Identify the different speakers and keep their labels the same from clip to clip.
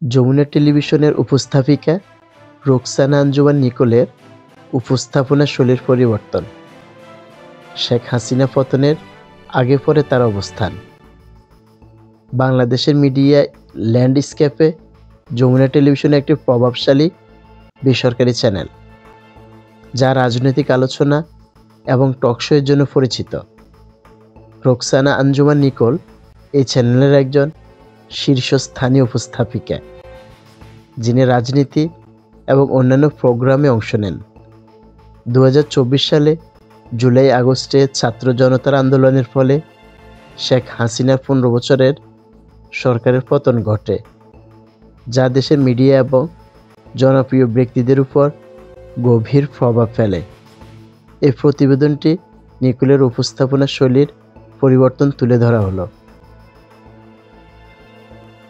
Speaker 1: যমুনা টেলিভিশনের উপস্থাপিকা রোকসানা আঞ্জুমান নিকোলের উপস্থাপনা শৈলীর পরিবর্তন, শেখ হাসিনা পতনের আগে পরে তার অবস্থান। বাংলাদেশের মিডিয়া ল্যান্ডস্কেপে যমুনা টেলিভিশন একটি প্রভাবশালী বেসরকারি চ্যানেল, যা রাজনৈতিক আলোচনা এবং টকশোয়ের জন্য পরিচিত। রোকসানা আঞ্জুমান নিকোল এই চ্যানেলের একজন শীর্ষস্থানীয় উপস্থাপিকা, যিনি রাজনীতি এবং অন্যান্য প্রোগ্রামে অংশ নেন। 2024 সালে জুলাই আগস্টে ছাত্র জনতার আন্দোলনের ফলে শেখ হাসিনার 15 বছরের সরকারের পতন ঘটে, যা দেশের মিডিয়া এবং জনপ্রিয় ব্যক্তিদের উপর গভীর প্রভাব ফেলে। এই প্রতিবেদনটি নিকোলের উপস্থাপনা শৈলীর পরিবর্তন তুলে ধরা হলো।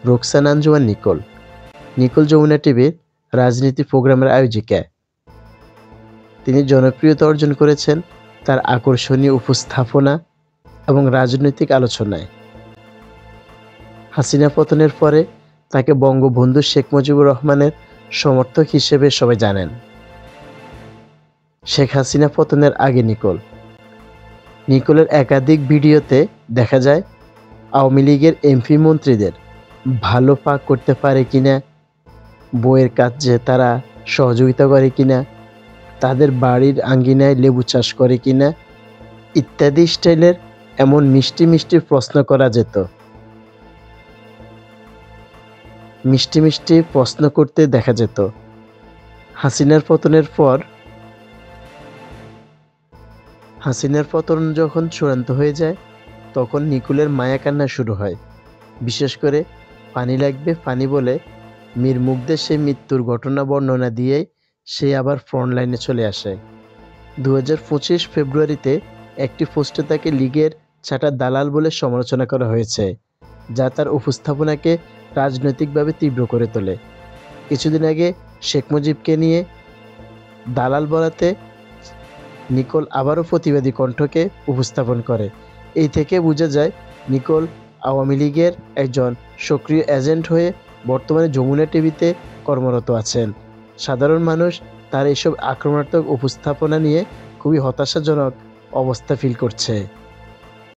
Speaker 1: রোকসানা আঞ্জুমান নিকোল যমুনা টিভির রাজনীতি প্রোগ্রামের আয়োজিকা। তিনি জনপ্রিয়তা অর্জন করেছেন তার আকর্ষণীয় উপস্থাপনা এবং রাজনৈতিক আলোচনায়। হাসিনা পতনের পরে তাকে বঙ্গবন্ধু শেখ মুজিবুর রহমানের সমর্থক হিসেবে সবাই জানেন। শেখ হাসিনা পতনের আগে নিকোলের একাধিক ভিডিওতে দেখা যায় আওয়ামী লীগের এমপি মন্ত্রীদের ভালো পাক করতে পারে কিনা, বইয়ের কাজে তারা সহযোগিতা করে কিনা, তাদের বাড়ির আঙ্গিনায় লেবু চাষ করে কিনা ইত্যাদি স্টাইলের এমন মিষ্টি মিষ্টি প্রশ্ন করা যেত। মিষ্টি প্রশ্ন করতে দেখা যেত। হাসিনার পতন যখন চূড়ান্ত হয়ে যায়, তখন নিকোলের মায়া কান্না শুরু হয়। বিশেষ করে পানি লাগবে পানি বলে মীর মুগ্ধের সেই মৃত্যুর ঘটনা বর্ণনা দিয়ে সে আবার ফ্রন্ট লাইনে চলে আসে। 2025 ফেব্রুয়ারিতে একটি পোস্টে তাকে লীগের ছাঁটা দালাল বলে সমালোচনা করা হয়েছে, যা তার উপস্থাপনাকে রাজনৈতিকভাবে তীব্র করে তোলে। কিছুদিন আগে শেখ মুজিবকে নিয়ে দালাল বলাতে নিকোল আবারও প্রতিবাদী কণ্ঠকে উপস্থাপন করে। এই থেকে বোঝা যায় নিকোল আওয়ামী লীগের একজন সক্রিয় এজেন্ট হয়ে বর্তমানে যমুনা টিভিতে কর্মরত আছেন। সাধারণ মানুষ তার এইসব আক্রমণাত্মক উপস্থাপনা নিয়ে খুবই হতাশাজনক অবস্থা ফিল করছে।